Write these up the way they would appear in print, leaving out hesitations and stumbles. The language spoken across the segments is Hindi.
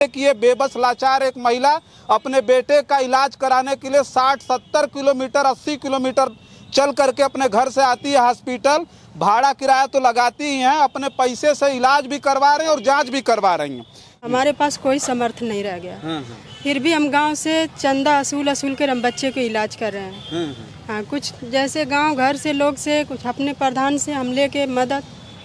कि ये बेबस लाचार एक महिला अपने बेटे का इलाज कराने के लिए 60-70 किलोमीटर 80 किलोमीटर चल करके अपने घर से आती है हॉस्पिटल। भाड़ा किराया तो लगाती ही हैं, अपने पैसे से इलाज भी करवा रहे हैं और जांच भी करवा रही हैं। हमारे पास कोई समर्थ नहीं रह गया। फिर भी हम गांव से चंदा असूल कर हम बच्चे को इलाज कर रहे हैं। हाँ, कुछ जैसे गांव घर से लोग से कुछ अपने प्रधान से हम लेके मदद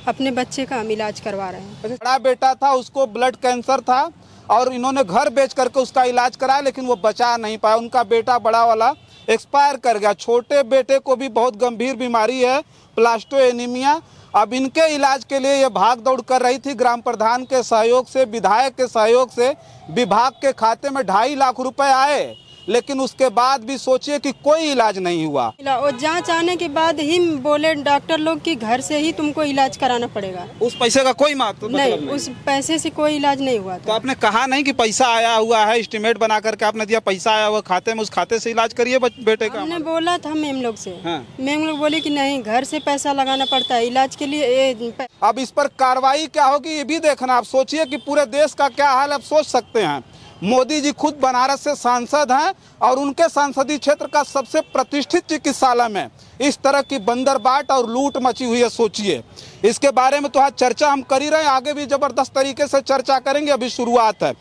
अपने बच्चे का हम इलाज करवा रहे हैं। बड़ा बेटा था, उसको ब्लड कैंसर था और इन्होंने घर बेच करके उसका इलाज कराया, लेकिन वो बचा नहीं पाया। उनका बेटा बड़ा वाला एक्सपायर कर गया। छोटे बेटे को भी बहुत गंभीर बीमारी है, प्लास्टो एनीमिया। अब इनके इलाज के लिए ये भाग दौड़ कर रही थी। ग्राम प्रधान के सहयोग से, विधायक के सहयोग से विभाग के खाते में 2.5 लाख रुपए आए, लेकिन उसके बाद भी सोचिए कि कोई इलाज नहीं हुआ। और जांच आने के बाद ही बोले डॉक्टर लोग कि घर से ही तुमको इलाज कराना पड़ेगा। उस पैसे का कोई मतलब नहीं, उस पैसे से कोई इलाज नहीं हुआ था। तो आपने कहा नहीं कि पैसा आया हुआ है, एस्टिमेट बना करके आपने दिया, पैसा आया हुआ खाते में, उस खाते से इलाज करिए बेटे का? हमने बोला था मैम लोग से। हाँ। मैम लोग बोली कि नहीं, घर से पैसा लगाना पड़ता है इलाज के लिए। अब इस पर कार्रवाई क्या होगी ये भी देखना। आप सोचिए कि पूरे देश का क्या हाल आप सोच सकते हैं। मोदी जी खुद बनारस से सांसद हैं और उनके संसदीय क्षेत्र का सबसे प्रतिष्ठित चिकित्सालय में इस तरह की बंदरबाट और लूट मची हुई है। सोचिए, इसके बारे में तो आज चर्चा हम कर ही रहे हैं, आगे भी जबरदस्त तरीके से चर्चा करेंगे, अभी शुरुआत है।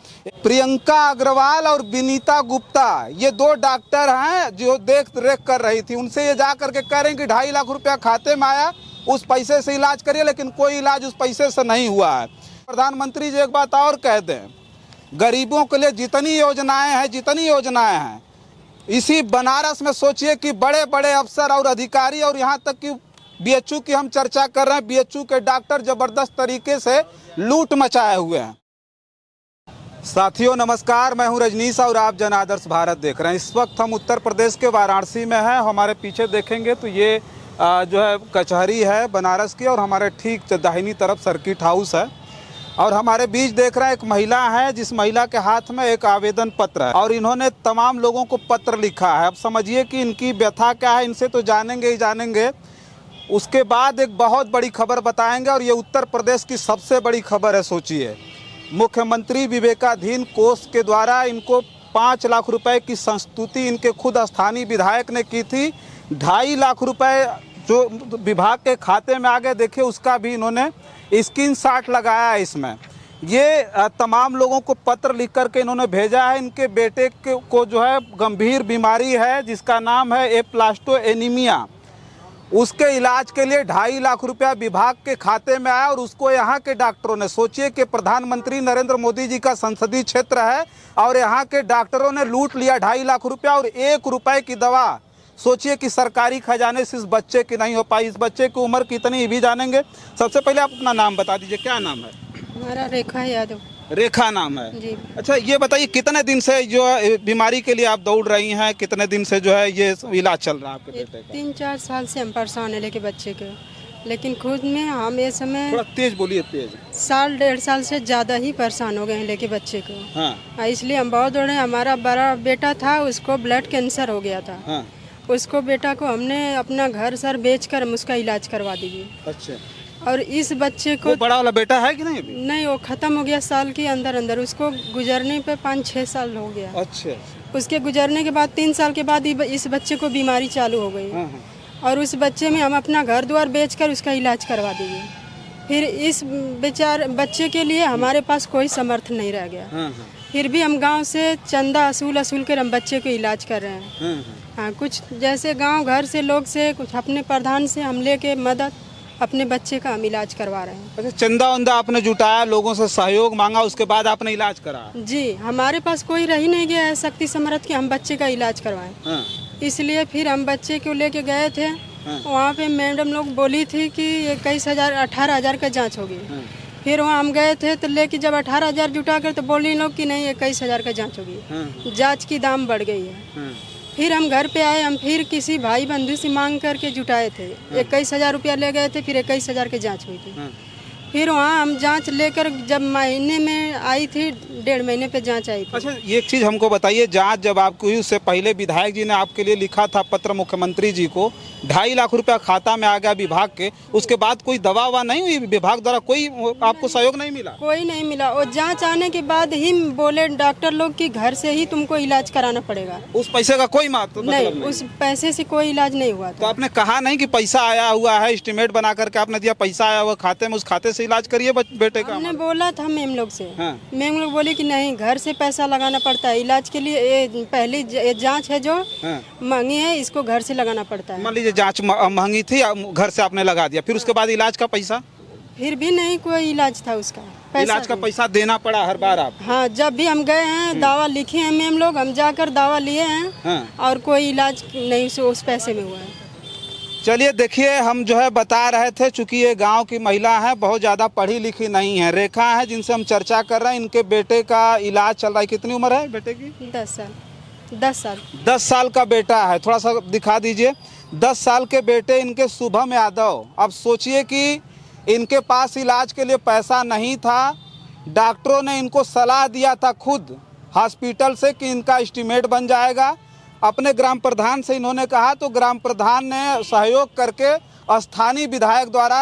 प्रियंका अग्रवाल और विनीता गुप्ता, ये 2 डॉक्टर हैं जो देख रेख कर रही थी। उनसे ये जा करके कह रहे हैं कि 2.5 लाख रुपया खाते में आया, उस पैसे से इलाज करिए, लेकिन कोई इलाज उस पैसे से नहीं हुआ है। प्रधानमंत्री जी एक बात और कह दें, गरीबों के लिए जितनी योजनाएं हैं इसी बनारस में सोचिए कि बड़े बड़े अफसर और अधिकारी और यहाँ तक कि बीएचयू की हम चर्चा कर रहे हैं, बीएचयू के डॉक्टर जबरदस्त तरीके से लूट मचाए हुए हैं। साथियों नमस्कार, मैं हूं रजनीश और आप जन आदर्श भारत देख रहे हैं। इस वक्त हम उत्तर प्रदेश के वाराणसी में हैं। हमारे पीछे देखेंगे तो ये जो है कचहरी है बनारस की, और हमारे ठीक दाहिनी तरफ सर्किट हाउस है। और हमारे बीच देख रहे हैं एक महिला है, जिस महिला के हाथ में एक आवेदन पत्र है और इन्होंने तमाम लोगों को पत्र लिखा है। अब समझिए कि इनकी व्यथा क्या है, इनसे तो जानेंगे ही जानेंगे। उसके बाद एक बहुत बड़ी खबर बताएंगे, और ये उत्तर प्रदेश की सबसे बड़ी खबर है। सोचिए, मुख्यमंत्री विवेकाधीन कोष के द्वारा इनको 5 लाख रुपए की संस्तुति इनके खुद स्थानीय विधायक ने की थी। 2.5 लाख रुपए जो विभाग के खाते में आ गए, देखिए उसका भी इन्होंने स्क्रीनशॉट लगाया है इसमें। ये तमाम लोगों को पत्र लिख करके इन्होंने भेजा है। इनके बेटे को जो है गंभीर बीमारी है जिसका नाम है प्लास्टो एनीमिया। उसके इलाज के लिए 2.5 लाख रुपया विभाग के खाते में आया, और उसको यहाँ के डॉक्टरों ने, सोचिए कि प्रधानमंत्री नरेंद्र मोदी जी का संसदीय क्षेत्र है और यहाँ के डॉक्टरों ने लूट लिया 2.5 लाख रुपया और 1 रुपए की दवा। सोचिए कि सरकारी खजाने से इस बच्चे की नहीं हो पाई। इस बच्चे की उम्र कितनी ये भी जानेंगे। सबसे पहले आप अपना नाम बता दीजिए, क्या नाम है? हमारा रेखा यादव। रेखा नाम है जी। अच्छा, ये बताइए कितने दिन से जो बीमारी के लिए आप दौड़ रही हैं, कितने दिन से जो है ये इलाज चल रहा है आपके बेटे का? 3-4 साल से हम परेशान है लेके बच्चे के, लेकिन खुद में हम ये समय थोड़ा तेज बोलिए। तेज? 1.5 साल से ज़्यादा ही परेशान हो गए हैं लेके बच्चे को। हाँ। इसलिए हम बहुत दौड़े। हमारा बड़ा बेटा था, उसको ब्लड कैंसर हो गया था। हाँ। उसको बेटा को हमने अपना घर सर बेचकर हम उसका इलाज करवा दिए। अच्छा। और इस बच्चे को, वो बड़ा वाला बेटा है कि नहीं अभी? नहीं, वो खत्म हो गया साल के अंदर। उसको गुजरने पे 5-6 साल हो गया। अच्छा। उसके गुजरने के बाद 3 साल के बाद इस बच्चे को बीमारी चालू हो गई। हाँ। और उस बच्चे में हम अपना घर द्वार बेचकर उसका इलाज करवा दिए। फिर इस बच्चे के लिए हमारे पास कोई समर्थ नहीं रह गया। हाँ। फिर भी हम गांव से चंदा असूल कर हम बच्चे को इलाज कर रहे हैं। हाँ, कुछ जैसे गांव घर से लोग से, कुछ अपने प्रधान से हम लेके मदद अपने बच्चे का हम इलाज करवा रहे हैं। अच्छा, चंदा वंदा आपने जुटाया, लोगों से सहयोग मांगा, उसके बाद आपने इलाज करा? जी, हमारे पास कोई रह ही नहीं गया है शक्ति समर्थ कि हम बच्चे का इलाज करवाएं। हाँ। इसलिए फिर हम बच्चे को लेके गए थे। हाँ। वहाँ पे मैडम लोग बोली थी कि 18,000 का जाँच होगी। हाँ। फिर वहाँ हम गए थे तो लेके जब 18,000 जुटा कर तो बोली लोग कि नहीं 21,000 का जाँच होगी। हाँ। जाँच की दाम बढ़ गई है। हाँ। फिर हम घर पे आए, हम फिर किसी भाई बंधु से मांग करके जुटाए थे। 21,000 रुपया ले गए थे, फिर 21,000 की जाँच हुई थी। फिर वहाँ हम जांच लेकर जब महीने में आई थी, 1.5 महीने पे जांच आई थी। अच्छा, ये एक चीज़ हमको बताइए, जांच जब आपको हुई उससे पहले विधायक जी ने आपके लिए लिखा था पत्र मुख्यमंत्री जी को, 2.5 लाख रुपया खाता में आ गया विभाग के, उसके बाद कोई दवा ववा नहीं हुई विभाग द्वारा, कोई आपको सहयोग नहीं मिला? कोई नहीं मिला। और जांच आने के बाद ही बोले डॉक्टर लोग कि घर से ही तुमको इलाज कराना पड़ेगा। उस पैसे का कोई मतलब नहीं, उस पैसे से कोई इलाज नहीं हुआ तो था। आपने कहा नहीं कि पैसा आया हुआ है, एस्टिमेट बना करके आपने दिया, पैसा आया हुआ खाते में, उस खाते से इलाज करिए बेटे का? हमने बोला था मैम लोग से। हाँ। मैम लोग बोली कि नहीं, घर से पैसा लगाना पड़ता है इलाज के लिए। ये पहली जांच है जो हाँ। महंगी है, इसको घर से लगाना पड़ता है। मान लीजिए जांच महंगी थी, घर से आपने लगा दिया, फिर उसके बाद इलाज का पैसा? फिर भी नहीं कोई इलाज था उसका। इलाज का पैसा देना पड़ा हर बार आप? हाँ, जब भी हम गए हैं, दावा लिखे हैं मैम लोग, हम जाकर दावा लिए हैं। हाँ। और कोई इलाज नहीं उस पैसे में हुआ है। चलिए देखिए, हम जो है बता रहे थे, चूंकि ये गांव की महिला है, बहुत ज़्यादा पढ़ी लिखी नहीं है, रेखा है जिनसे हम चर्चा कर रहे हैं, इनके बेटे का इलाज चल रहा है। कितनी उम्र है बेटे की? 10 साल। 10 साल। 10 साल का बेटा है, थोड़ा सा दिखा दीजिए। 10 साल के बेटे इनके शुभम यादव। अब सोचिए कि इनके पास इलाज के लिए पैसा नहीं था, डॉक्टरों ने इनको सलाह दिया था खुद हॉस्पिटल से कि इनका एस्टिमेट बन जाएगा। अपने ग्राम प्रधान से इन्होंने कहा तो ग्राम प्रधान ने सहयोग करके स्थानीय विधायक द्वारा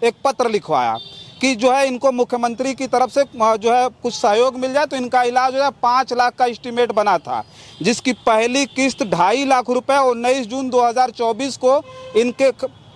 एक पत्र लिखवाया कि जो है इनको मुख्यमंत्री की तरफ से जो है कुछ सहयोग मिल जाए तो इनका इलाज हो जाए। 5 लाख का एस्टिमेट बना था, जिसकी पहली किस्त 2.5 लाख रुपए 19 जून 2024 को इनके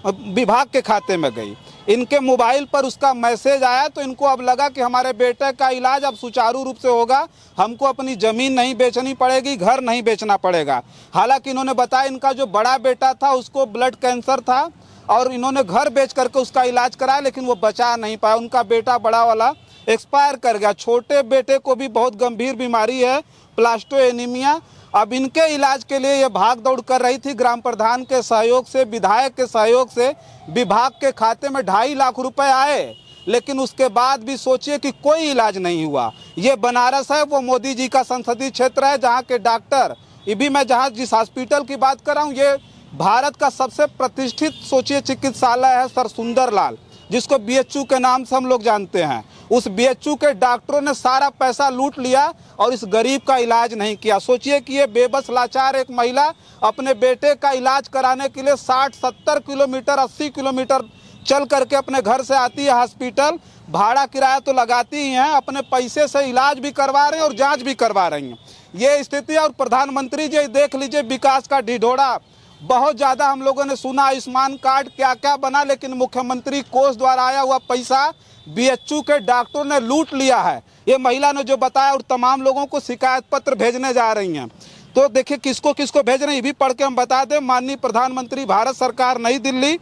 विभाग के खाते में गई। इनके मोबाइल पर उसका मैसेज आया तो इनको अब लगा कि हमारे बेटे का इलाज अब सुचारू रूप से होगा, हमको अपनी ज़मीन नहीं बेचनी पड़ेगी, घर नहीं बेचना पड़ेगा। हालांकि इन्होंने बताया इनका जो बड़ा बेटा था उसको ब्लड कैंसर था और इन्होंने घर बेच करके उसका इलाज कराया, लेकिन वो बचा नहीं पाया। उनका बेटा बड़ा वाला एक्सपायर कर गया। छोटे बेटे को भी बहुत गंभीर बीमारी है, प्लास्टो एनीमिया। अब इनके इलाज के लिए ये भाग दौड़ कर रही थी। ग्राम प्रधान के सहयोग से, विधायक के सहयोग से विभाग के खाते में 2.5 लाख रुपए आए, लेकिन उसके बाद भी सोचिए कि कोई इलाज नहीं हुआ। ये बनारस है, वो मोदी जी का संसदीय क्षेत्र है, जहाँ के डॉक्टर, ये भी मैं जहाँ जिस हॉस्पिटल की बात कर रहा हूँ, ये भारत का सबसे प्रतिष्ठित सोचिए चिकित्सालय है सर सुंदरलाल, जिसको BHU के नाम से हम लोग जानते हैं। उस BHU के डॉक्टरों ने सारा पैसा लूट लिया और इस गरीब का इलाज नहीं किया। सोचिए कि ये बेबस लाचार एक महिला अपने बेटे का इलाज कराने के लिए 60-70 किलोमीटर 80 किलोमीटर चल करके अपने घर से आती है हॉस्पिटल। भाड़ा किराया तो लगाती ही हैं, अपने पैसे से इलाज भी करवा रहे हैं और जाँच भी करवा रही हैं। ये स्थिति है। और प्रधानमंत्री जी देख लीजिए, विकास का ढिढोरा बहुत ज़्यादा हम लोगों ने सुना, आयुष्मान कार्ड क्या क्या बना, लेकिन मुख्यमंत्री कोष द्वारा आया हुआ पैसा BHU के डॉक्टरों ने लूट लिया है। ये महिला ने जो बताया, और तमाम लोगों को शिकायत पत्र भेजने जा रही हैं। तो देखिए किसको किसको भेज रहे हैं, ये भी पढ़ के हम बता दें। माननीय प्रधानमंत्री भारत सरकार नई दिल्ली,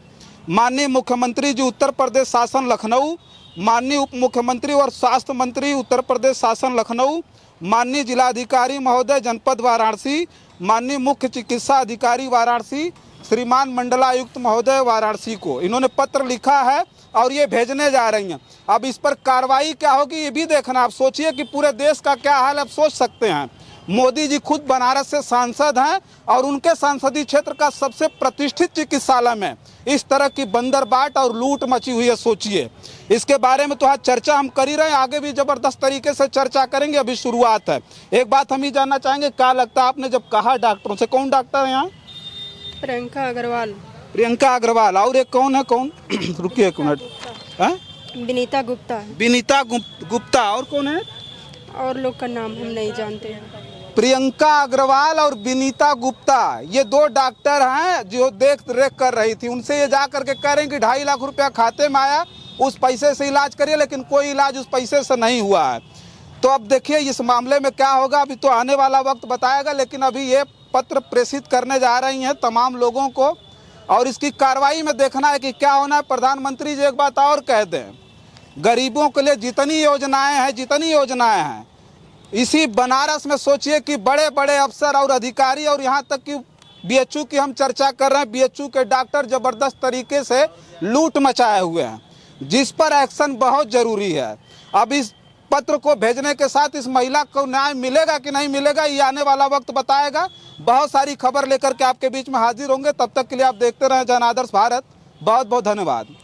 माननीय मुख्यमंत्री जी उत्तर प्रदेश शासन लखनऊ, माननीय उप मुख्यमंत्री और स्वास्थ्य मंत्री उत्तर प्रदेश शासन लखनऊ, माननीय जिलाधिकारी महोदय जनपद वाराणसी, माननीय मुख्य चिकित्सा अधिकारी वाराणसी, श्रीमान मंडलायुक्त महोदय वाराणसी को इन्होंने पत्र लिखा है और ये भेजने जा रही हैं। अब इस पर कार्रवाई क्या होगी ये भी देखना। आप सोचिए कि पूरे देश का क्या हाल, आप सोच सकते हैं। मोदी जी खुद बनारस से सांसद हैं और उनके संसदीय क्षेत्र का सबसे प्रतिष्ठित चिकित्सालय में इस तरह की बंदरबाट और लूट मची हुई है। सोचिए, इसके बारे में तो आज चर्चा हम कर ही रहे हैं, आगे भी जबरदस्त तरीके से चर्चा करेंगे, अभी शुरुआत है। एक बात हम ही जानना चाहेंगे, क्या लगता है आपने जब कहा डॉक्टरों से, कौन डॉक्टर है यहाँ? प्रियंका अग्रवाल। प्रियंका अग्रवाल, और एक कौन है, कौन? रुकिए एक मिनट। विनीता गुप्ता। विनीता गुप्ता, और कौन है? और लोग का नाम हम नहीं जानते हैं। प्रियंका अग्रवाल और विनीता गुप्ता, ये 2 डॉक्टर हैं जो देख रेख कर रही थी। उनसे ये जा करके कह रहे हैं कि 2.5 लाख रुपया खाते में आया, उस पैसे से इलाज करिए, लेकिन कोई इलाज उस पैसे से नहीं हुआ है। तो अब देखिए इस मामले में क्या होगा, अभी तो आने वाला वक्त बताएगा, लेकिन अभी ये पत्र प्रेषित करने जा रही हैं तमाम लोगों को, और इसकी कार्रवाई में देखना है कि क्या होना है। प्रधानमंत्री जी एक बात और कह दें, गरीबों के लिए जितनी योजनाएं हैं इसी बनारस में, सोचिए कि बड़े बड़े अफसर और अधिकारी, और यहाँ तक कि BHU की हम चर्चा कर रहे हैं, BHU के डॉक्टर जबरदस्त तरीके से लूट मचाए हुए हैं, जिस पर एक्शन बहुत ज़रूरी है। अब इस पत्र को भेजने के साथ इस महिला को न्याय मिलेगा कि नहीं मिलेगा, ये आने वाला वक्त बताएगा। बहुत सारी खबर लेकर के आपके बीच में हाजिर होंगे, तब तक के लिए आप देखते रहें जन आदर्श भारत। बहुत बहुत धन्यवाद।